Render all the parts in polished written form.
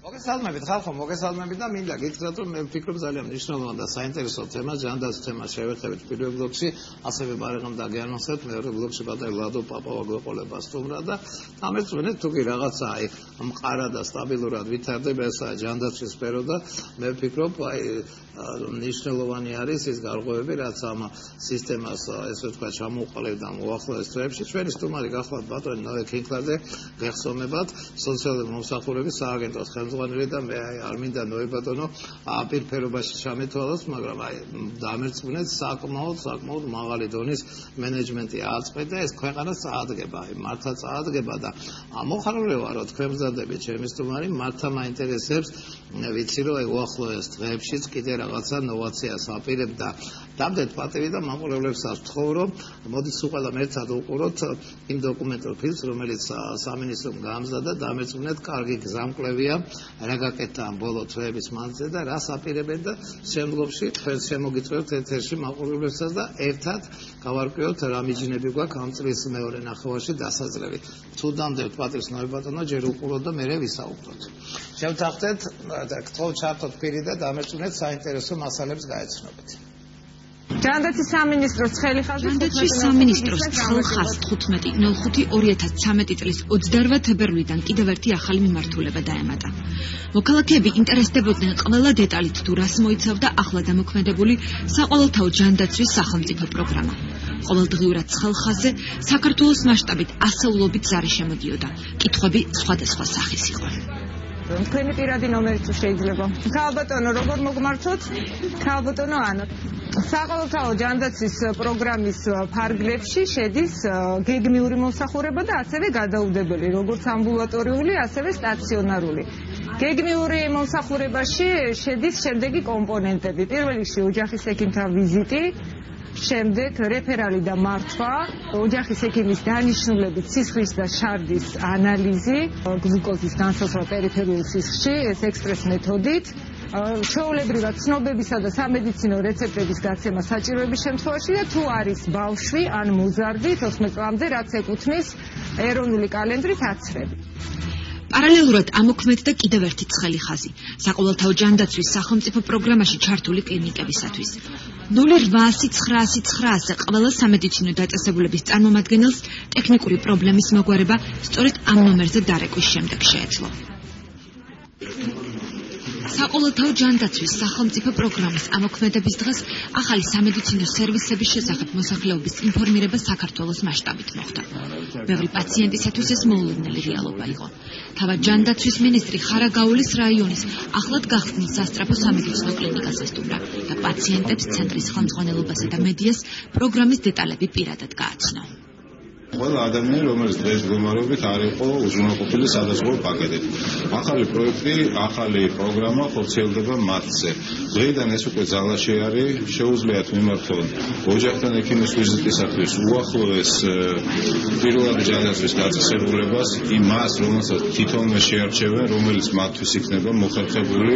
მოგესალმებით ხალხო, მოგესალმებით და მინდა გითხრათ, რომ მე ვფიქრობ ძალიან მნიშვნელოვანი და საინტერესო თემა ჯანდაცვის თემას შევეხებით პირველ ბლოკში, ასევე ბარაღამ დაგეანონსებთ, მეორე ბლოკში ბატონი ლადო პაპავა გვეყოლება სტუმრად და ამერწმენეთ თუ კი რაღაცა აი მყარა და სტაბილურად ვითარდება ესა ჯანდაცვის სფერო და მე ვფიქრობ აი მნიშვნელოვანი არის ის გარღვევები, რაც ამ სისტემას ესე ვთქვათ ჩამოუყალიბდა მოახლოეს წლებში. ჩვენი სტუმარი გახლავთ ბატონი ნოე კინკლარდე, გეხსოვებათ სოციალური მომსახურების სააგენტოს ხელმძღვანელი და მე არ მინდა ნოე ბატონო აპირფერობაში ჩამეთვალოს, მაგრამ აი დამერწმუნეთ საკმაოდ მაღალი დონის მენეჯმენტი აწყვეტა ეს ქვეყანა წაადგება, აი მართლა წაადგება და მოხარული ვარო თქვენ მზადებით ჩემი სტუმარი, მართლა მაინტერესებს ვიცი რომ აი უახლოეს დღეებშიც კიდე რაღაცა ნოვაციას აპირებ და დამდეთ პატივი და მაყურებლებსაც ვთხოვ რომ მოდით უყველამ ერთად უყუროთ იმ დოკუმენტურ ფილმს რომელიც სამინისტრომ გაამზადა და დამერწმუნეთ კარგი გზამკვლევია რა გაკეთა ამ ბოლო თვეების მანძილზე და რას აპირებენ და შემდგომში თქვენ შემოგიწევთ ეთერში მაყურებლებსაც და ერთად გავარკვიოთ რა მიჯნები გვაქვს ამ წლის მეორე ნახევარში დასაძლევი თუ დამდებთ პატივს ნოე ბატონო ჯერ უყუროთ და მერე ვისაუბროთ შევთანხმდეთ და გთხოვთ ჩართოთ პირი და დამერწმუნეთ საინტერესო მასალებს გაეცნობით ჯანდაცვის სამინისტროს ცხელი ხაზი 15.05.2013 წლის 28 თებერვლიდან კიდევ ერთი ახალი მიმართულება დაემატა. მოქალაქეები ინტერესდებოდნენ ყველა დეტალით თუ რას მოიცავდა ახლა დამოქმედებული საყოველთაო ჯანდაცვის სახელმწიფო პროგრამა. ყოველდღიურად ცხელ ხაზზე საქართველოს მასშტაბით ასეულობით ზარი შემოდიოდა. კითხვები სხვადასხვა სახის იყო. თქვენი პირადი ნომერი თუ შეიძლება. ქალბატონო, როგორ მოგმართოთ? ქალბატონო ანო. საყოველთაო ჯანდაცვის პროგრამის ფარგლებში შედის გეგმიური მომსახურება და ასევე გადაუდებელი, როგორც ამბულატორიული, ასევე სტაციონარული. გეგმიური მომსახურებაში შედის შემდეგი კომპონენტები. პირველ რიგში ოჯახის ექიმთა ვიზიტი, შემდეგ რეფერალი და მართვა, ოჯახის ექიმის დანიშნულებით სისხლის და შარდის ანალიზი, გლუკოზის განსაზღვრა პერიფერიულ სისხლში, ეს ექსპრეს მეთოდით, ჩვეულებრივად ცნობებისა და სამედიცინო რეცეპტების გაცემა საჭიროების შემთხვევაში და თუ არის ბავშვი ან მოზარდი 14 წლამდე, რაც ეკუთვნის ეროვნული კალენდრის აცრები. პარალელურად ამოქმედდა კიდევ ერთი ცხელი ხაზი საყოველთაო ჯანდაცვის სახელმწიფო პროგრამაში ჩართული კლინიკებისათვის. 0800-900-900-ზე ყველა სამედიცინო დაწესებულების წარმომადგენელს ტექნიკური პრობლემის მოგვარება სწორედ ამ ნომერზე დარეკვის შემდეგ შეეძლო. საყოველთაო ჯანდაცვის სახელმწიფო პროგრამის ამოქმედების დღეს ახალი სამედიცინო სერვისების შესახებ მოსახლეობის ინფორმირება საქართველოს მასშტაბით მოხდა. ბევრი პაციენტისათვის ეს მოულოდნელი რეალობა იყო. თავად ჯანდაცვის მინისტრი ხარაგაულის რაიონის ახლად გახსნილ სასწრაფო სამედიცინო კლინიკას ესტუმრა და პაციენტებს ცენტრის ხელმძღვანელობასა და მედიას პროგრამის დეტალები პირადად გააცნო. ყველა ადამიანი, რომელიც დღეს მდგომარეობით არ იყო უზრუნველყოფილი სადაზღვევო პაკეტით. ახალი პროექტი, ახალი პროგრამა ხორციელდება მათზე. დღეიდან ეს უკვე ძალაში არის, შეუძლიათ მიმართონ ოჯახთან ექიმის ვიზიტისათვის უახლოეს პირველადი ჯანდაცვის დაწესებულებას, იმას, რომელსაც თვითონვე შეარჩევენ, რომელიც მათთვის იქნება მოხერხებული.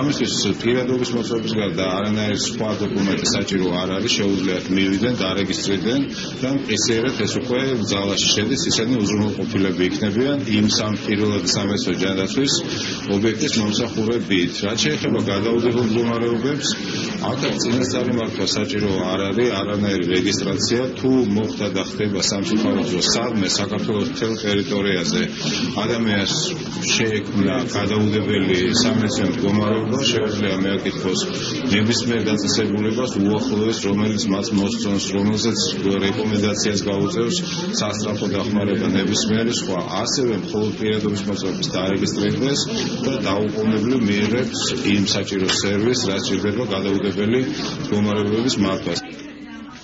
ამისთვის პირადობის მოწვევის გარდა არანაირი სხვა დოკუმენტი საჭირო არ არის, შეუძლიათ მივიდნენ, დარეგისტრირდნენ და მყისიერად ეს უკვე ძალაში შედის, ისინი უზრუნველყოფილები იქნებიან იმ პირველადი სამედიცინო ჯანდაცვის ობიექტის მომსახურებით. რაც შეეხება გადაუდებელ მდგომარეობებს, აქაც წინასწარი მართვა საჭირო არ არის, არანაირი რეგისტრაცია, თუ მოხდა და ხდება სამწუხაროდ სადმე საქართველოს მთელ ტერიტორიაზე ადამიანს შეექმნა გადაუდებელი სამედიცინო მდგომარეობა, შეუძლია მეაკითხოს ნებისმიერ დაწესებულებას უახლოეს, რომელიც მას მოსწონს, რომელსაც რეკომენდაციას გაუწევს სასწრაფო დახმარება ნებისმიერი სხვა, ასევე მხოლოდ პირადობის მოწვევის დარეგისტრირდეს და დაუყოვნებლივ მიიღებს იმ საჭირო სერვისს, რაც ჭირდება გადაუდებელი მდგომარეობების მართვას.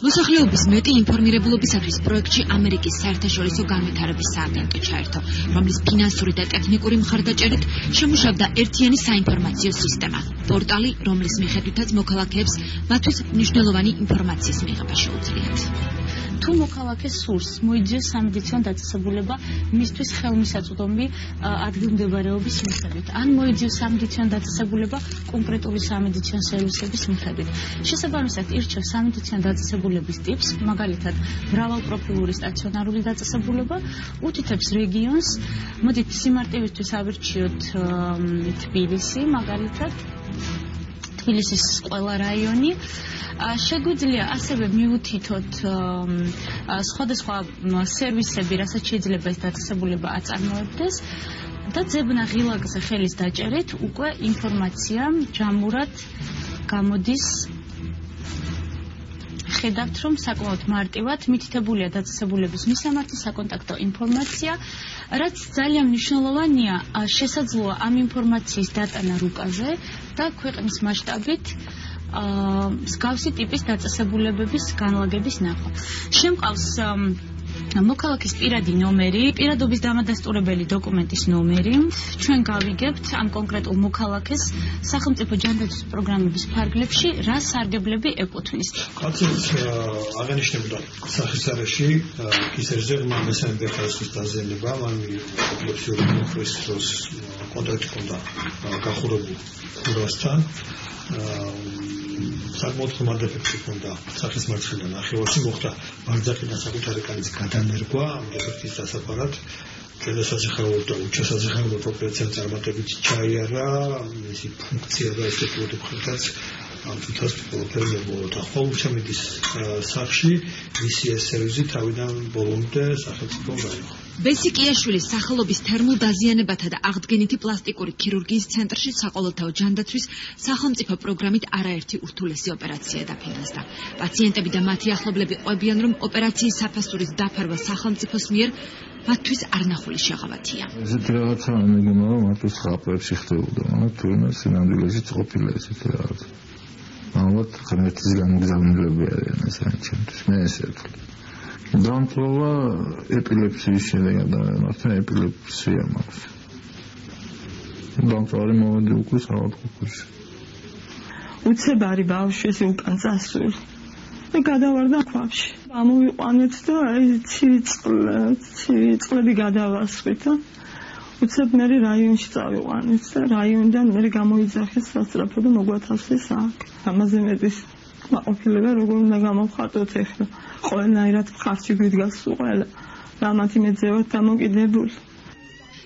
მოსახლეობის მეტი ინფორმირებულობისათვის პროექტში ამერიკის საერთაშორისო განვითარების სააგენტო ჩაერთო, რომლის ფინანსური და ტექნიკური მხარდაჭერით შემუშავდა ერთიანი საინფორმაციო სისტემა, პორტალი, რომლის მიხედვითაც მოქალაქეებს მათთვის მნიშვნელოვანი ინფორმაციის მიღება შეუძლიათ. თუ მოქალაქეს სურს მოიძიოს სამედიცინო დაწესებულება მისთვის ხელმისაწვდომი ადგილმდებარეობის მიხედვით ან მოიძიოს სამედიცინო დაწესებულება კონკრეტული სამედიცინო სერვისების მიხედვით. შესაბამისად ირჩევს სამედიცინო დაწესებულების ტიპს, მაგალითად მრავალპროფილური სტაციონარული დაწესებულება, უთითებს რეგიონს, მოდით სიმარტივისთვის ავირჩიოთ თბილისი, მაგალითად თბილისის ყველა რაიონი. შეგვიძლია ასევე მიუთითოთ სხვადასხვა სერვისები, რასაც შეიძლება ეს დაწესებულება აწარმოებდეს და ძებნა ღილაკზე ხელის დაჭერით უკვე ინფორმაცია ჯამურად გამოდის. ხედავთ, რომ საკმაოდ მარტივად მითითებულია დაწესებულების მისამართი საკონტაქტო ინფორმაცია, რაც ძალიან მნიშვნელოვანია, შესაძლოა ამ ინფორმაციის დატანა რუკაზე და ქვეყნის მასშტაბით მსგავსი ტიპის დაწესებულებების განლაგების ნახვა. შემყავს მოქალაქის პირადი ნომერი, პირადობის დამადასტურებელი დოკუმენტის ნომერი. ჩვენ გავიგებთ ამ კონკრეტულ მოქალაქეს სახელმწიფო ჯანდაცვის პროგრამების ფარგლებში რა სარგებლები ეკუთვნის. კაცებს აღენიშნებოდა სახის არეში კისერზე მესამე ხაზის დაზიანება, მან ეპილეფსიური მუხლის კონტაქტი ჰქონდა გახურებულ ხურასთან. საკმაოდ ხმარ დეფექტი ჰქონდა სახის მარცხენა ნახევარში, მოხდა ბარძაყიდან საკუთარი კანის გადანერგვა, ამ დეფექტის დასაფარად გადასაზღაურდა და უჩასაზღაურდა ოპერაციამ წარმატებით ჩაიარა, მისი ფუნქცია და ესეთივე ხერხაც ამ თვითას პროფესიონალურად და ხოლმე სახში მისი სერვისი თავიდან ბოლომდე სახელმწიფო გაიღო. ბესიკიაშვილის სახელობის თერმულ დაზიანებათა და აღდგენითი პლასტიკური ქირურგიის ცენტრში საყოველთაო ჯანდაცვის სახელმწიფო პროგრამით არაერთი ურთულესი ოპერაცია დაფინანსდა. პაციენტები და მათი ახლობლები ყვებიან, რომ ოპერაციის საფასურის დაფარვა სახელმწიფოს მიერ მათთვის არნახული შეღავათია. ესეთი რაღაცა მეგონა რომ მათთვის ხაპებში ხდებოდა, მაგრამ თურმე სინამდვილეშიც ყოფილა ესეთი რაღაცა. ალბათ ღმერთის გამოგზავნილები არიან ეს ჩემთვის, მე ესე ვთვლი. დამწვავა ეპილეფსიის შედეგად დამემართა ეპილეფსია მაქვს. დამწვარი მომენტი უკვე საავადმყოფოში. უცებარი ბავშვი ეს უკან წასული. და გადავარდა ქვაბში. ამოვიყვანეთ და აი ციწყლები გადავასვით. უცებ მე რაიონში წავიყვანეთ და რაიონიდან მე გამოიძახეს სასწრაფო და მოგვათავსეს აქ. ამაზე მეტის მაყოფილება როგორ უნდა გამოვხატოთ ახლა. ყველანაირად ხარჯი გვიდგას ყველა. რამათი მეძევათ დამოკიდებული.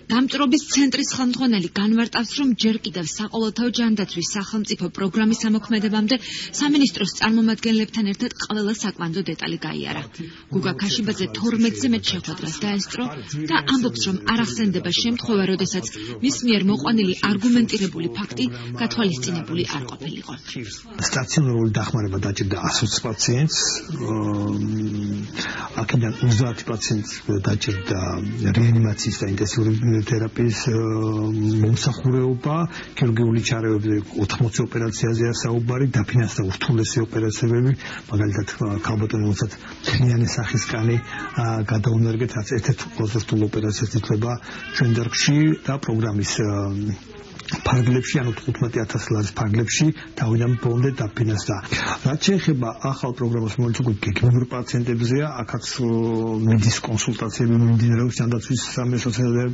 დამწრობის ცენტრის ხელმძღვანელი განმარტავს, რომ ჯერ კიდევ საყოველთაო ჯანდაცვის სახელმწიფო პროგრამის ამოქმედებამდე სამინისტროს წარმომადგენლებთან ერთად ყველა საკვანძო დეტალი გაიარა. გუგა ქაშიბაძე 12-ზე მეტ შეხვედრას დაესწრო და ამბობს, რომ არ ახსენდება შემთხვევა, როდესაც მის მიერ მოყვანილი არგუმენტირებული ფაქტი გათვალისწინებული არ ყოფილიყო. სტაციონარული დახმარება დაჭირდა 120 პაციენტს, აქედან 30 პაციენტს დაჭირდა რეანიმაციის და ინტენსიური თერაპიის მომსახურება, ქირურგიული ჩარევები 80 ოპერაციაზეა საუბარი, დაფინანსდა ურთულესი ოპერაციები, მაგალითად ქალბატონებსაც მთლიანი სახის კანი გადაუნერგეთ, ერთ-ერთ ყველაზე რთულ ოპერაციას ითვლება ჩვენ დარგში და პროგრამის ფარგლებში, ანუ 15,000 ლარის ფარგლებში თავიდან ბოლომდე დაფინანსდა. რაც შეეხება ახალ პროგრამას, რომელიც უკვე გეგმიურ პაციენტებზეა, აქაც მიდის კონსულტაციები მიმდინარეობს ჯანდაცვის სამეცნიერო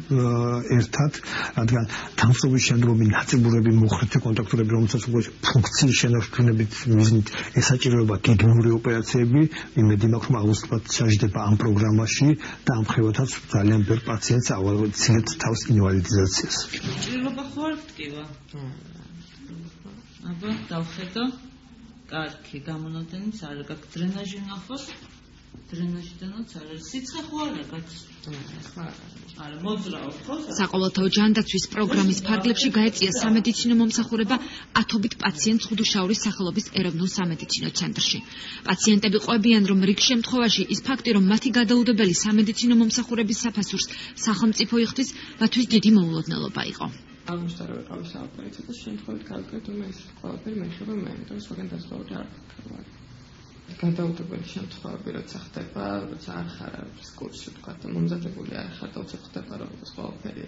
ერთად, რადგან დამწრობის შემდგომი ნაწიბურები, მოხრეთი კონტაქტურები, რომელსაც უკვე ფუნქციის შენარჩუნებით მიზნით ესაჭიროება გეგმიური ოპერაციები, იმედი მაქვს, რომ აუცილებლად ჩაჯდება ამ პროგრამაში და ამ ხევათაც ძალიან ბევრ პაციენტს ავაუცილებლად თავს ინვალიდიზაციას. ტკივა. აბა დავხედო. კარგი, გამონადენიც არ გაქვს დრენაჟი ნახოთ. დრენაჟიდანაც არ არის. სიცხე ხო არა გაქვს? არა, მოძრაობ ხო? საყოველთაო ჯანდაცვის პროგრამის ფარგლებში გაეწია სამედიცინო მომსახურება ათობით პაციენტს ხუდუშაურის სახელობის ეროვნულ სამედიცინო ცენტრში. პაციენტები ყვებიან, რომ რიგ შემთხვევაში ის ფაქტი, რომ მათი გადაუდებელი სამედიცინო მომსახურების საფასურს სახელმწიფო იხდის, მათთვის დიდი მოულოდნელობა იყო. აღმოსავლეთ ყავის საოპერაციო და შემთხვევით კონკრეტულ ეს ყველაფერი მეშობა მე, იმიტომ რომ სხვაგან დასწავლდა არ ვქნა. გადაუდებელი შემთხვევები როცა ხდება, როცა არ ხარ არის კურსი თქვა და მომზადებული არ ხარ და როცა ხდება რომ ეს ყველაფერი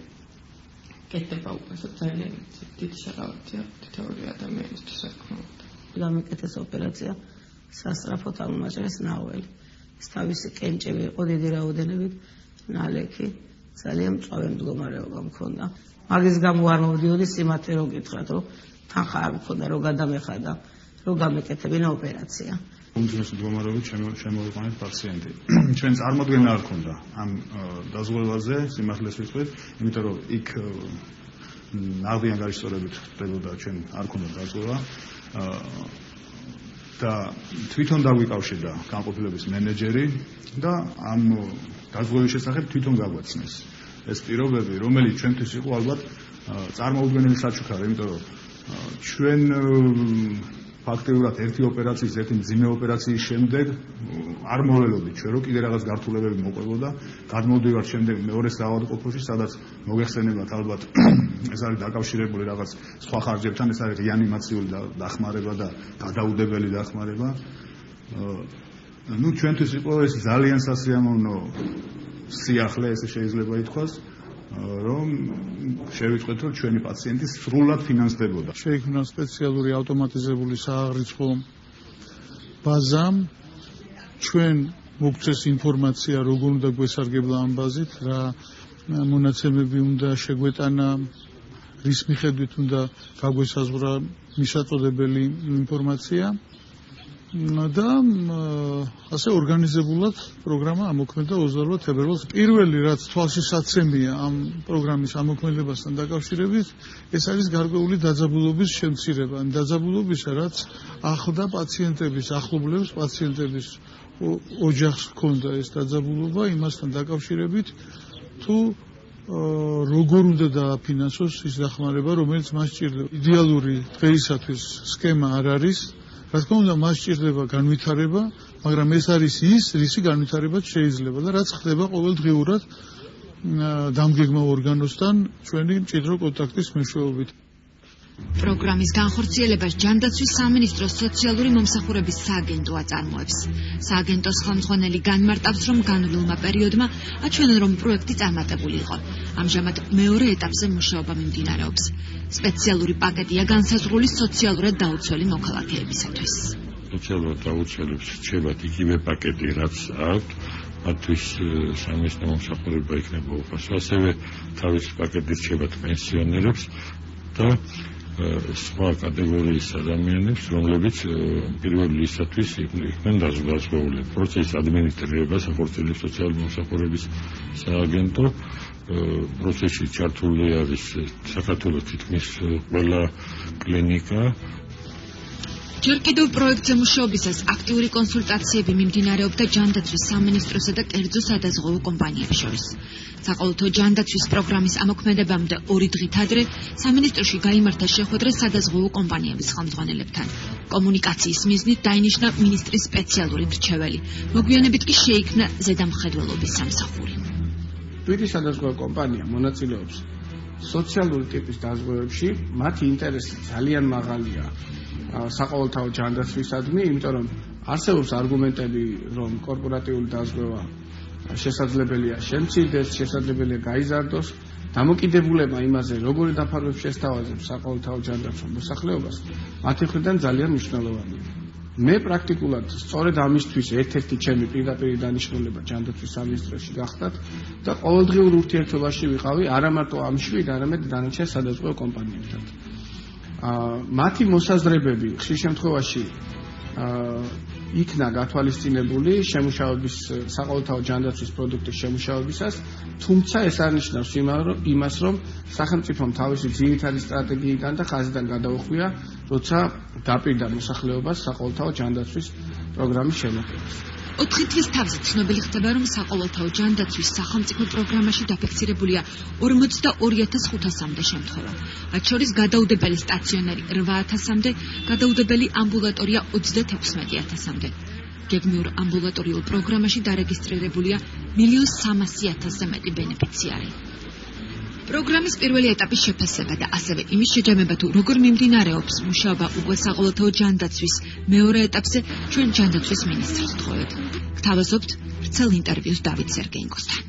კეთდება უკვე ძალიან დიდი შეღავათია თითოეული ადამიანისთვის რა თქმა უნდა. გამეკეთეს ოპერაცია სასწრაფოდ აღმოაჭრეს ნაველი. თავისი კენჭები იყო დიდი რაოდენობით ნალექი, ძალიან მწვავე მდგომარეობა მქონდა. მაგის გამო არ მოვდიოდი სიმართლე რო გითხრათ, რომ თანხა არ მქონდა, რომ გადამეხადა, რომ გამეკეთებინა ოპერაცია. უმჯობესი მდგომარეობით შემოვიყვანეთ პაციენტი. ჩვენ წარმოდგენა არ ქონდა ამ დაზღვევაზე, სიმართლეს ვიტყვით, იმიტომ რომ იქ ნაღდიან გარისწორებით ხდებოდა, ჩვენ არ ქონდა დაზღვევა. და თვითონ დაგვიკავშირდა განყოფილების მენეჯერი და ამ დაზღვევის შესახებ თვითონ გაგვაცნეს ეს პირობები, რომელიც ჩვენთვის იყო ალბათ წარმოუდგენელი საჩუქარი, იმიტომ რომ ჩვენ ფაქტიურად ერთი ოპერაციის, ერთი მძიმე ოპერაციის შემდეგ არ მოველოდით ჩვენ, რომ კიდე რაღაც გართულებები მოყვებოდა, გადმოვდივართ შემდეგ მეორე საავადმყოფოში, სადაც მოგეხსენებათ ალბათ ეს არის დაკავშირებული რაღაც სხვა ხარჯებთან, ეს არის რეანიმაციული დახმარება და გადაუდებელი დახმარება. ჩვენთვის იყო ეს ძალიან სასიამოვნო სიახლე, ესე შეიძლება ითქვას, რომ შევიტყვეთ, რომ ჩვენი პაციენტი სრულად ფინანსდებოდა. შეიქმნა სპეციალური ავტომატიზებული სააღრიცხვო ბაზა. ჩვენ მოგცეს ინფორმაცია, როგორ უნდა გვესარგებლა ამ ბაზით, რა მონაცემები უნდა შეგვეტანა, რის მიხედვით უნდა გაგვესაზღვრა მისაწოდებელი ინფორმაცია და ასე ორგანიზებულად პროგრამა ამოქმედა 28 თებერვალს. პირველი რაც თვალშისაცემია ამ პროგრამის ამოქმედებასთან დაკავშირებით, ეს არის გარკვეული დაძაბულობის შემცირება. დაძაბულობისა, რაც ახლდა პაციენტების, ახლობლებს პაციენტების ოჯახს ჰქონდა ეს დაძაბულობა იმასთან დაკავშირებით, თუ როგორ უნდა დააფინანსოს ის დახმარება, რომელიც მას სჭირდება. იდეალური დღეისათვის სქემა არ არის. რა თქმა უნდა, მას სჭირდება განვითარება, მაგრამ ეს არის ის, რისი განვითარებაც შეიძლება და რაც ხდება ყოველდღიურად დამგეგმა ორგანოსთან ჩვენი მჭიდრო კონტაქტის მეშვეობით. პროგრამის განხორციელებას ჯანდაცვის სამინისტროს სოციალური მომსახურების სააგენტო აწარმოებს. სააგენტოს ხელმძღვანელი განმარტავს, რომ განვლილმა პერიოდმა აჩვენა, რომ პროექტი წარმატებული იყო. ამჟამად მეორე ეტაპზე მუშაობა მიმდინარეობს. სპეციალური პაკეტია განსაზღვრული სოციალურად დაუცველი მოქალაქეებისათვის. სოციალურად დაუცველებს რჩებათ იგივე პაკეტი, რაც აქვთ, მათთვის სამინისტრო მომსახურება იქნება უფასო, ასევე თავისი პაკეტი რჩებათ პენსიონერებს და სხვა კატეგორიის ადამიანებს, რომლებიც პირველი ისათვის იყვნენ დაზღვეული. პროცესის ადმინისტრირება სახორციელებს სოციალური მომსახურების სააგენტო. პროცესში ჩართული არის საქართველოს თითქმის ყველა კლინიკა. ჯერ კიდევ პროექტზე მუშაობისას აქტიური კონსულტაციები მიმდინარეობდა ჯანდაცვის სამინისტროსა და კერძო სადაზღვევო კომპანიებს შორის. საყოველთაო ჯანდაცვის პროგრამის ამოქმედებამდე 2 დღით ადრე სამინისტროში გაიმართა შეხვედრა სადაზღვევო კომპანიების ხელმძღვანელებთან. კომუნიკაციის მიზნით დაინიშნა მინისტრის სპეციალური მრჩეველი. მოგვიანებით კი შეიქმნა ზედამხედველობის სამსახური. თვითი სადაზღვევო კომპანია მონაწილეობს სოციალური ტიპის დაზღვევებში, მათი ინტერესი ძალიან მაღალია საყოველთაო ჯანდაცვისადმი, იმიტომ რომ არსებობს არგუმენტები, რომ კორპორატიული დაზღვევა შესაძლებელია შემცირდეს, შესაძლებელია გაიზარდოს, დამოკიდებულება იმაზე, როგორი დაფარვებს შესთავაზებს საყოველთაო ჯანდაცვის მოსახლეობას, მათი მხრიდან ძალიან მნიშვნელოვანია. მე პრაქტიკულად სწორედ ამისთვის ერთ-ერთი ჩემი პირდაპირ დანიშნულება ჯანდაცვის სამინისტროში გახდათ და ყოველდღიურ ურთიერთობაში ვიყავი არა მარტო ამ შვიდ, არამედ დანარჩენ სადაზღვევო კომპანიებთან. მათი მოსაზრებები ხშირ შემთხვევაში იქნა გათვალისწინებული შემუშავების საყოველთაო ჯანდაცვის პროდუქტის შემუშავებისას, თუმცა ეს არნიშნავს იმას, რომ სახელმწიფომ თავისი ძირითადი სტრატეგიიდან და ხაზიდან გადაუხვია, როცა დაპირდა მოსახლეობას საყოველთაო ჯანდაცვის პროგრამის შემოქმედებას. 4 თვის თავზე ცნობილი ხდება, რომ საყოველთაო ჯანდაცვის სახელმწიფო პროგრამაში დაფიქსირებულია 42500-მდე შემთხვევა. მათ შორის გადაუდებელი სტაციონარი 8000-მდე, გადაუდებელი ამბულატორია 36000-მდე. გეგმიურ ამბულატორიულ პროგრამაში დარეგისტრირებულია 1.3 მეტი ბენეფიციარი. პროგრამის პირველი ეტაპის შეფასება და ასევე იმის შეჯამება თუ როგორ მიმდინარეობს მუშაობა უკვე საყოველთაო ჯანდაცვის მეორე ეტაპზე ჩვენ ჯანდაცვის მინისტრს ვთხოვეთ. გთავაზობთ ვრცელ ინტერვიუს დავით სერგეინკოსთან.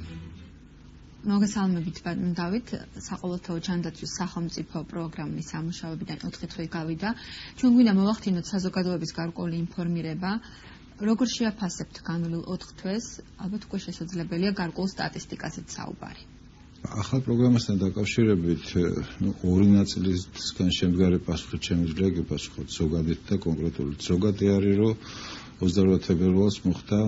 მოგესალმებით დავით, საყოველთაო ჯანდაცვის სახელმწიფო პროგრამის სამუშაოებიდან 4 თვე გავიდა. ჩვენ გვინდა მოვახდინოთ საზოგადოების გარკვეული ინფორმირება. როგორ შეაფასებთ განვლილ 4 თვეს? ალბათ უკვე შესაძლებელია გარკვეულ სტატისტიკაზეც საუბარი. ახალ პროგრამასთან დაკავშირებით ორი ნაწილისგან შემდგარი პასუხი შემიძლია გეპასუხოთ ზოგადით და კონკრეტულად. ზოგადი არის, რომ 28 თებერვალს მოხდა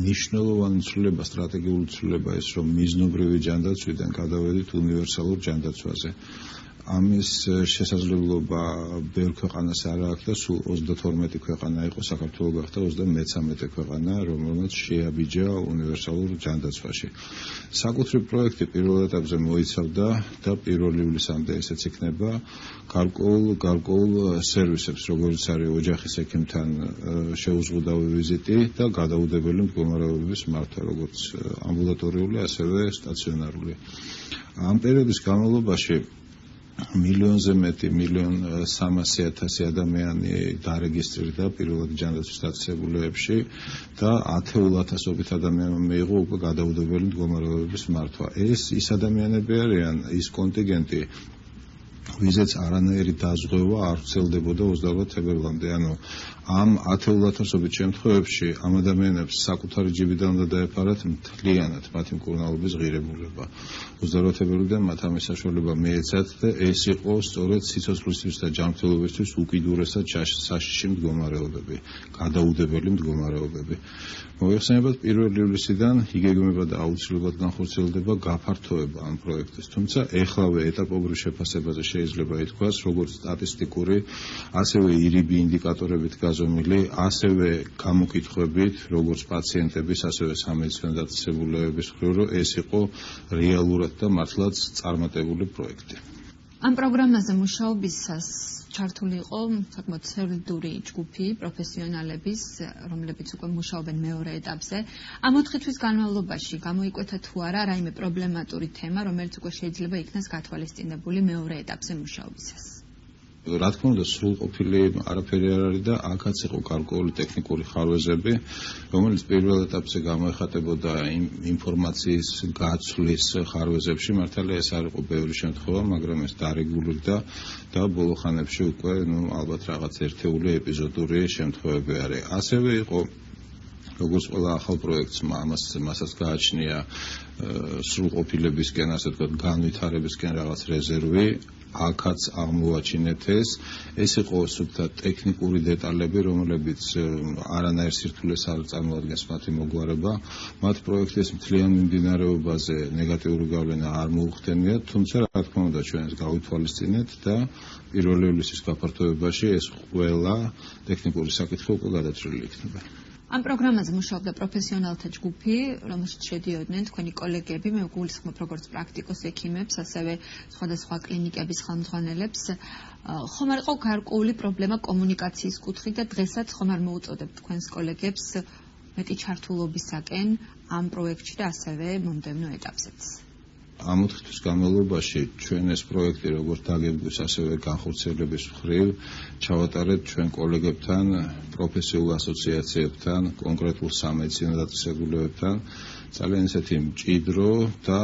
მნიშვნელოვანი ცვლილება, სტრატეგიული ცვლილება ის, რომ მიზნობრივი ჯანდაცვიდან გადავედით უნივერსალურ ჯანდაცვაზე. ამის შესაძლებლობა ბევრ ქვეყანას არ აქვს და სულ 32 ქვეყანა იყო, საქართველო გახდა 33 ქვეყანა, რომელმაც შეაბიჯა უნივერსალურ ჯანდაცვაში. საკუთრივ პროექტი პირველ ეტაპზე მოიცავდა და 1 ივლისამდე ესეც იქნება გარკვეულ სერვისებს, როგორც არის ოჯახის ექიმთან შეუზღუდავი ვიზიტი და გადაუდებელი მდგომარეობების მართვა, როგორც ამბულატორიული, ასევე სტაციონარული. ამ პერიოდის განმავლობაში მილიონზე მეტი, 1,300,000 ადამიანი დარეგისტრირდა პირველად ჯანდაცვის დაწესებულებებში და 10,000-ობით ადამიანმა მიიღო უკვე გადაუდებელი მდგომარეობების მართვა. ეს ის ადამიანები არიან, ის კონტინგენტი, ვიზეც არანაირი დაზღვევა არ ვრცელდებოდა 28 თებერვალამდე. ანუ ამ 10,000-ობით შემთხვევებში ამ ადამიანებს საკუთარი ჯიბიდან უნდა დაეფარათ მთლიანად მათი მკურნალობის ღირებულება. 28 თებერვალიდან მათ ამის საშუალება მიეცათ და ეს იყო სწორედ სიცოცხლისთვის და ჯანმრთელობისთვის უკიდურესად საშიში მდგომარეობები, გადაუდებელი მდგომარეობები. მოიხსენებათ 1 ივლისიდან იგეგმება და აუცილებლად განხორციელდება გაფართოება ამ პროექტის. თუმცა ეხლავე ეტაპობრივ შეფასებაზე შეიძლება ითქვას, როგორც სტატისტიკური, ასევე ირიბი ინდიკატორებით გაზომილი, ასევე გამოკითხვებით, როგორც პაციენტების, ასევე სამედიცინო დაწესებულებების მხრივ, რომ ეს იყო რეალურად და მართლაც წარმატებული პროექტი. ამ პროგრამაზე მუშაობისას ჩართული იყო საკმაოდ სოლიდური ჯგუფი პროფესიონალების, რომლებიც უკვე მუშაობენ მეორე ეტაპზე. ამ 4 თვის განმავლობაში გამოიკვეთა თუ არა რაიმე პრობლემატური თემა, რომელიც უკვე შეიძლება იქნას გათვალისწინებული მეორე ეტაპზე მუშაობისას. რა თქმა უნდა, სრულყოფილი არაფერი არ არის და აქაც იყო გარკვეული ტექნიკური ხარვეზები, რომელიც პირველ ეტაპზე გამოეხატებოდა ინფორმაციის გაცვლის ხარვეზებში. მართალია ეს არ იყო ბევრი შემთხვევა, მაგრამ ეს დარეგულირდა და ბოლო ხანებში უკვე ალბათ რაღაც ერთეული ეპიზოდური შემთხვევები არის. ასევე იყო როგორც ყველა ახალ პროექტს მასაც გააჩნია სრულყოფილებისკენ, ასე ვთქვათ, განვითარებისკენ რაღაც რეზერვი. აქაც აღმოვაჩინეთ ეს იყო სუფთა ტექნიკური დეტალები, რომლებიც არანაირ სირთულეს არ წარმოადგენს მათი მოგვარება. მათ პროექტის მთლიან მიმდინარეობაზე ნეგატიური გავლენა არ მოუხდენია, თუმცა რა თქმა უნდა ჩვენ ეს გავითვალისწინეთ და 1 ივლისის გაფართოებაში ეს ყველა ტექნიკური საკითხი უკვე გადათვლილი იქნება. ამ პროგრამაზე მუშაობდა პროფესიონალთა ჯგუფი, რომელშიც შედიოდნენ თქვენი კოლეგები, მე გულისხმობ როგორც პრაქტიკოს ექიმებს, ასევე სხვადასხვა კლინიკების ხელმძღვანელებს. ხომ არ იყო გარკვეული პრობლემა კომუნიკაციის კუთხით და დღესაც ხომ არ მოუწოდებთ თქვენს კოლეგებს მეტი ჩართულობისაკენ ამ პროექტში და ასევე მომდევნო ეტაპზეც? ამ 4 თვის განმავლობაში ჩვენ ეს პროექტი როგორც დაგეგმვის, ასევე განხორციელების მხრივ ჩავატარეთ ჩვენ კოლეგებთან, პროფესიულ ასოციაციებთან, კონკრეტულ სამედიცინო დაწესებულებებთან ძალიან ესეთი მჭიდრო და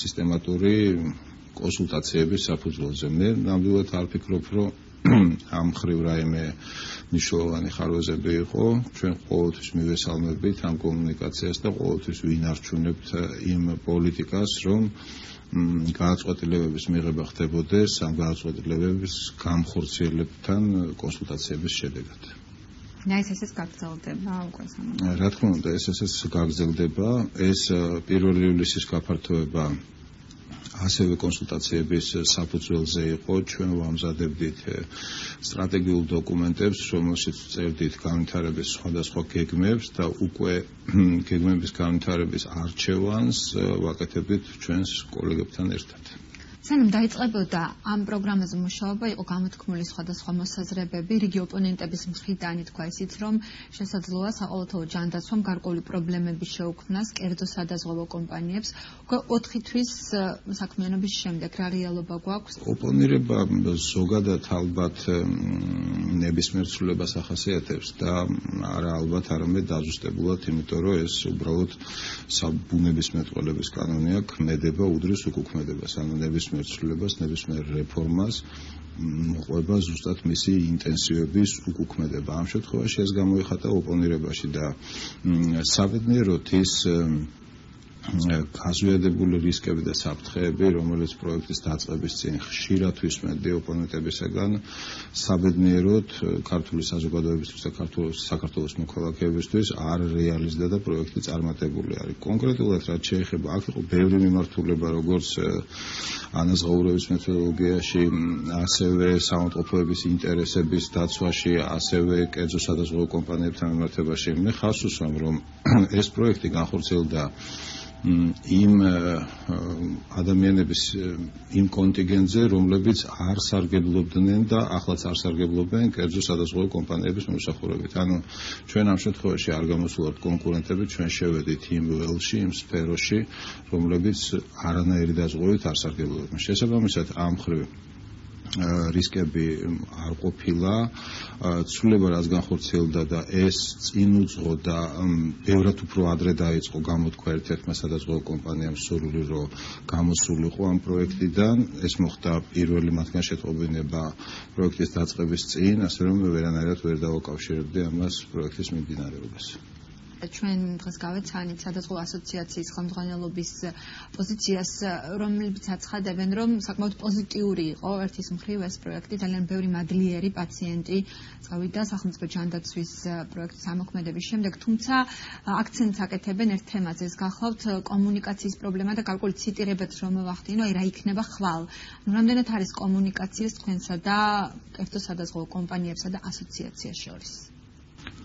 სისტემატური კონსულტაციების საფუძველზე. მე ნამდვილად არ ფიქრობ, რომ ამ მხრივ რაიმე მნიშვნელოვანი ხარვეზები იყო. ჩვენ ყოველთვის მივესალმებით ამ კომუნიკაციას და ყოველთვის ვინარჩუნებთ იმ პოლიტიკას, რომ განაწყვეტილებების მიღება ხდებოდეს ამ განაწყვეტილებების გამხორციელებთან კონსულტაციების შედეგად. ეს გაგრძელდება უკვე სამომავლოდ. რა თქმა უნდა, ეს გაგრძელდება. ეს 1 ივლისის გაფართოება ასევე კონსულტაციების საფუძველზე იყო. ჩვენ ვამზადებდით სტრატეგიულ დოკუმენტებს, რომელშიც წერდით განვითარების სხვადასხვა გეგმებს და უკვე გეგმების განვითარების არჩევანს ვაკეთებდით ჩვენს კოლეგებთან ერთად. სანამ დაიწყებოდა ამ პროგრამაზე მუშაობა, იყო გამოთქმული სხვადასხვა მოსაზრებები, რიგი ოპონენტების მხრიდან ითქვა ისიც, რომ შესაძლოა საყოველთაო ჯანდაცვამ გარკვეული პრობლემები შეუქმნას კერძო სადაზღვევო კომპანიებს. უკვე 4 თვის საქმიანობის შემდეგ რა რეალობა გვაქვს? ოპონირება ზოგადად ალბათ ნებისმიერ ცვლილებას ახასიათებს და არა ალბათ, არამედ დაზუსტებულად, იმიტომ რომ ეს უბრალოდ საბუნებისმეტყველების კანონია, ქმედება უდრის უკუქმედებას. ანუ ნებისმიერ ნებისმიერ ცვლილებას, ნებისმიერ რეფორმას მოყვება ზუსტად მისი ინტენსივების უკუქმედება. ამ შემთხვევაში ეს გამოიხატა ოპონირებაში და საბედნიეროდ ის გაზვიადებული რისკები და საფრთხეები, რომელიც პროექტის დაწყების წინ ხშირად ვისმენდი ოპონენტებისაგან, საბედნიეროდ ქართული საზოგადოებისთვის და საქართველოს მოქალაქეებისთვის არ რეალიზდა და პროექტი წარმატებული არის. კონკრეტულად რაც შეეხება, აქ იყო ბევრი მიმართულება, როგორც ანაზღაურების მეთოდოლოგიაში, ასევე საავადმყოფოების ინტერესების დაცვაში, ასევე კერძო სადაზღვევო კომპანიებთან მიმართებაში. მე ხარს უსვამ, რომ ეს პროექტი განხორციელდა იმ ადამიანების იმ კონტინგენტზე, რომლებიც არ სარგებლობდნენ და ახლაც არ სარგებლობენ კერძო სადაზღვევო კომპანიების მომსახურებით. ანუ ჩვენ ამ შემთხვევაში არ გამოსულობთ კონკურენტები, ჩვენ შევედით იმ ველში, იმ სფეროში, რომლებიც არანაირი დაზღვევით არ სარგებლობენ. შესაბამისად, ამ მხრივ რისკები არ ყოფილა, ცვლილება რაც განხორციელდა და ეს წინ უძღო და ბევრად უფრო ადრე დაიწყო გამოთქვა ერთ-ერთმა სადაზღვევო კომპანიამ სურვილი, რომ გამოსულიყო ამ პროექტიდან. ეს მოხდა პირველი მათგან შეტყობინება პროექტის დაწყების წინ, ასე რომ მე ვერანაირად ვერ დავაკავშირებდი ამას პროექტის მიმდინარეობას. ჩვენ დღეს გავეცანით სადაზღვევო ასოციაციის ხელმძღვანელობის პოზიციას, რომლებიც აცხადებენ, რომ საკმაოდ პოზიტიური იყო ერთის მხრივ ეს პროექტი, ძალიან ბევრი მადლიერი პაციენტი წავიდა სახელმწიფო ჯანდაცვის პროექტის ამოქმედების შემდეგ, თუმცა აქცენტს აკეთებენ ერთ თემაზე, ეს გახლავთ კომუნიკაციის პრობლემა და გარკვეული ციტირებაც რომ მოვახდინო, აი რა იქნება ხვალ. რამდენად არის კომუნიკაციას თქვენსა და კერძო სადაზღვევო კომპანიებსა და ასოციაციას შორის?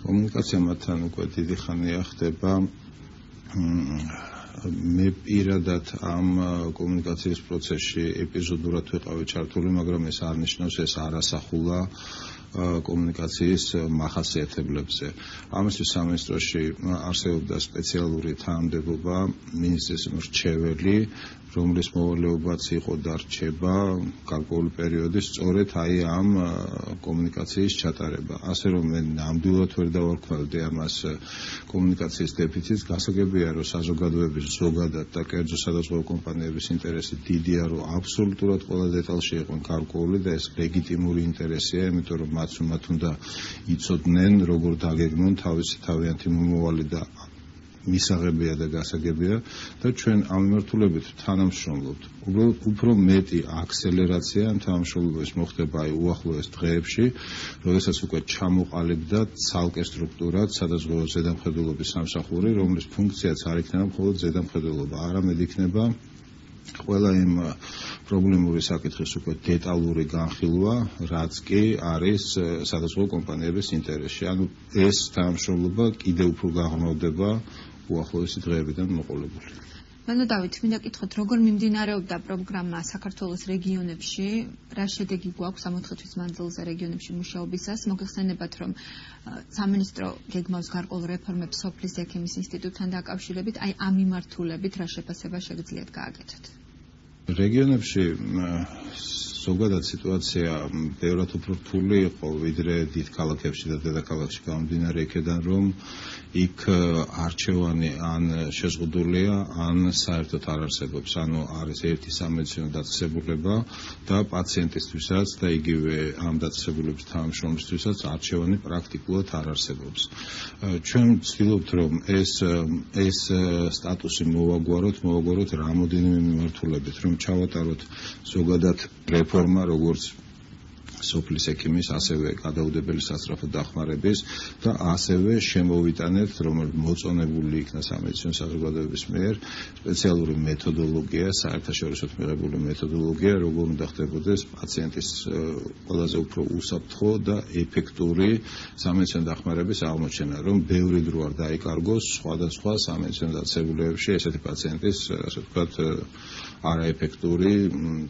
კომუნიკაცია მათთან უკვე დიდი ხანია ხდება. მე პირადად ამ კომუნიკაციის პროცესში ეპიზოდურად ვიყავი ჩართული, მაგრამ ეს არ ნიშნავს, ეს არ ასახულა კომუნიკაციის მახასიათებლებზე. ამისთვის სამინისტროში არსებობდა სპეციალური თანამდებობა, მინისტრის მრჩეველი, რომლის მოვალეობაც იყო და რჩება გარკვეული პერიოდი სწორედ აი ამ კომუნიკაციის ჩატარება. ასე რომ მე ნამდვილად ვერ დავარქმევდი ამას კომუნიკაციის დეფიციტს. გასაგებია, რომ საზოგადოების ზოგადად და კერძო სადაზღვევო კომპანიების ინტერესი დიდია, რომ აბსოლუტურად ყველა დეტალში იყვნენ გარკვეული და ეს ლეგიტიმური ინტერესია, იმიტომ რომ მათ უნდა იცოდნენ, როგორ დაგეგმონ თავისი თავიანთი მომავალი და მისაღებია და გასაგებია და ჩვენ ამ მიმართულებით თანამშრომლობთ. უბრალოდ უფრო მეტი აქსელერაცია ამ თანამშრომლობის მოხდება აი უახლოეს დღეებში, როდესაც უკვე ჩამოყალიბდა ცალკე სტრუქტურად სადაზღვევო ზედამხედველობის სამსახური, რომლის ფუნქციაც არ იქნება მხოლოდ ზედამხედველობა, არამედ იქნება ყველა იმ პრობლემური საკითხის უკვე დეტალური განხილვა, რაც კი არის სადაზღვევო კომპანიების ინტერესში. ანუ ეს თანამშრომლობა კიდევ უფრო გაღრმავდება უახლოესი დღეებიდან მოყოლებული. მანო დავით, მინდა გითხოთ, როგორ მიმდინარეობდა პროგრამა საქართველოს რეგიონებში, რა შედეგი გვაქვს ამ 4 თვის მანძილზე რეგიონებში მუშაობისას? მოგეხსენებათ, რომ სამინისტრო გეგმავს გარკვეულ რეფორმებს სოფლის ექიმის ინსტიტუტთან დაკავშირებით, აი ამ მიმართულებით რა შეფასება შეგიძლიათ გააკეთოთ? რეგიონებში ზოგადად სიტუაცია ბევრად უფრო რთული იყო, ვიდრე დიდ ქალაქებში და დედაქალაქში, გამომდინარე იქედან, რომ იქ არჩევანი ან შეზღუდულია, ან საერთოდ არ არსებობს. ანუ არის ერთი სამედიცინო დაწესებულება და პაციენტისთვისაც და იგივე ამ დაწესებულების თანამშრომლისთვისაც არჩევანი პრაქტიკულად არ არსებობს. ჩვენ ვცდილობთ, რომ ეს სტატუსი მოვაგვაროთ რამოდენიმე მიმართულებით, რომ ჩავატაროთ ზოგადად რეფორმა, როგორც სოფლის ექიმის, ასევე გადაუდებელი სასწრაფო დახმარების და ასევე შემოვიტანებთ, რომ მოწონებული იქნა სამედიცინო საზოგადოების მიერ სპეციალური მეთოდოლოგია, საერთაშორისო მიღებული მეთოდოლოგია, როგორ უნდა ხდებოდეს პაციენტის ყველაზე უფრო უსაფრთხო და ეფექტური სამედიცინო დახმარების აღმოჩენა, რომ ბევრი დრო არ დაიკარგოს სხვადასხვა სამედიცინო დაწესებულებებში ესეთი პაციენტის, ასე ვთქვათ, არაეფექტური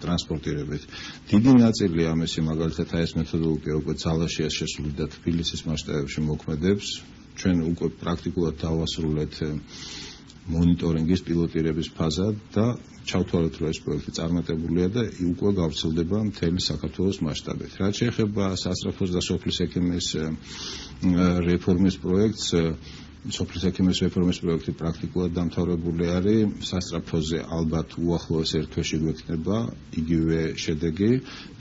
ტრანსპორტირებით. დიდი ნაწილი ამისი მაგალითად ეს მეთოდოლოგია უკვე ძალაშია შესული და თბილისის მასშტაბებში მოქმედებს. ჩვენ უკვე პრაქტიკულად დავასრულეთ მონიტორინგის პილოტირების ფაზა და ჩავთვალეთ, რომ ეს პროექტი წარმატებულია და უკვე გავრცელდება მთელი საქართველოს მასშტაბით. რაც შეეხება სასწრაფოს და სოფლის ექიმის რეფორმის პროექტს, სოფლის ექიმის რეფორმის პროექტი პრაქტიკულად დამთავრებული არის. სასწრაფოზე ალბათ უახლოეს ერთ თვეში გვექნება იგივე შედეგი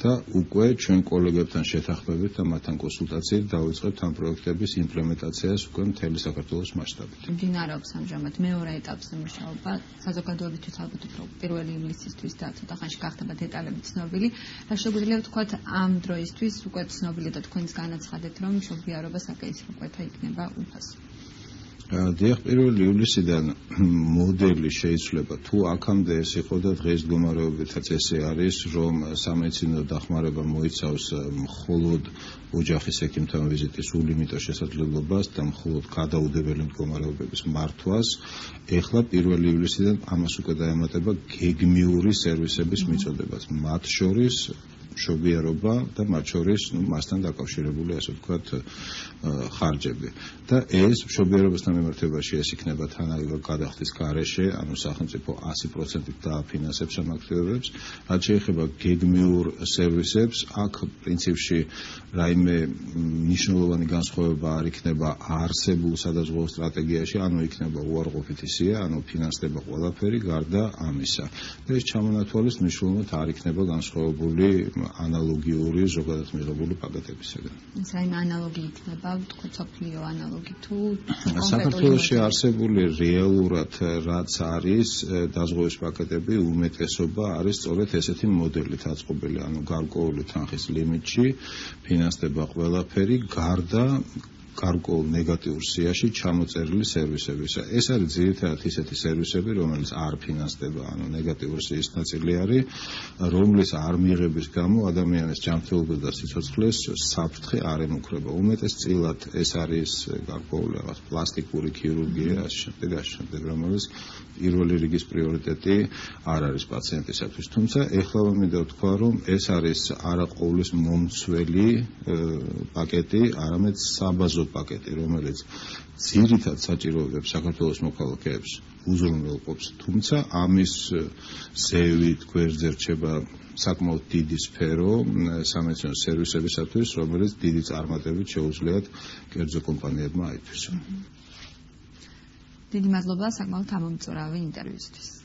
და უკვე ჩვენ კოლეგებთან შეთანხმებით და მათთან კონსულტაციით დავიწყებთ ამ პროექტების იმპლემენტაციას უკვე მთელი საქართველოს მასშტაბით. მიმდინარეობს ამჟამად მეორე ეტაპზე მუშაობა. საზოგადოებისთვის ალბათ უფრო 1 ივლისისთვის და ცოტა ხანში გახდება დეტალები ცნობილი. რა შეგვიძლია ვთქვათ ამ დროისთვის უკვე ცნობილი და თქვენს განაცხადეთ, რომ მშობლიარობა საკეისრო კვეთა იქნება უფასო. დიახ, 1 ივლისიდან მოდელი შეიძლება თუ აქამდე ეს იყო და დღეს მდგომარეობითაც ესე არის, რომ სამედიცინო დახმარება მოიცავს მხოლოდ ოჯახის ექიმთან ვიზიტის ულიმიტო შესაძლებლობას და მხოლოდ გადაუდებელი მდგომარეობების მართვას. ეხლა 1 ივლისიდან ამას უკვე დაემატება გეგმიური სერვისების მიწოდებაც, მათ შორის მშობიარობა და მათ შორის მასთან დაკავშირებული ასე ვთქვათ ხარჯები. და ეს მშობიარობასთან მიმართებაში ეს იქნება თანაბარ გადახდის გარეშე, ანუ სახელმწიფო 100%-ით დააფინანსებს ამ აქტივობებს. რაც შეეხება გეგმიურ სერვისებს, აქ პრინციპში რაიმე მნიშვნელოვანი განსხვავება არ იქნება არსებულ სადაზღვევო სტრატეგიაში, ანუ იქნება უარყოფითი სია, ანუ ფინანსდება ყველაფერი გარდა ამისა. ეს ჩამონათვალის მნიშვნელოვნად არ იქნება განსხვავებული ანალოგიური ზოგადად მიღებული პაკეტებისგან. ეს რაიმე ანალოგი იქნება, თქვა სოფლიო ანალოგი თუ საქართველოში არსებული რეალურად რაც არის დაზღვევის პაკეტები უმეტესობა არის სწორედ ესეთი მოდელით აწყობილი, ანუ გარკვეული თანხის ლიმიტში ფინანსდება ყველაფერი გარდა გარკვეულ ნეგატიურ სიაში ჩამოწერილი სერვისებისა. ეს არის ძირითადად ისეთი სერვისები, რომელიც არ ფინანსდება, ანუ ნეგატიურ სიის ნაწილი არის, რომლის არ მიღების გამო ადამიანის ჯანმრთელობას და სიცოცხლეს საფრთხე არ ემუქრება. უმეტესწილად ეს არის გარკვეული რაღაც პლასტიკური ქირურგია, ასე შემდეგ, რომელიც პირველი რიგის პრიორიტეტი არ არის პაციენტისათვის. თუმცა ეხლა მინდა ვთქვა, რომ ეს არის არა ყოვლის მომცველი პაკეტი, არამედ საბაზო პაკეტი, რომელიც ძირითად საჭიროებებს საქართველოს მოქალაქეებს უზრუნველყოფს, თუმცა ამის ზევით გვერდზე რჩება საკმაოდ დიდი სფერო სამედიცინო სერვისებისათვის, რომელიც დიდი წარმატებით შეუძლიათ კერძო კომპანიებმა აითვისონ. დიდი მადლობა საკმაოდ ამომწურავი ინტერვიუსთვის.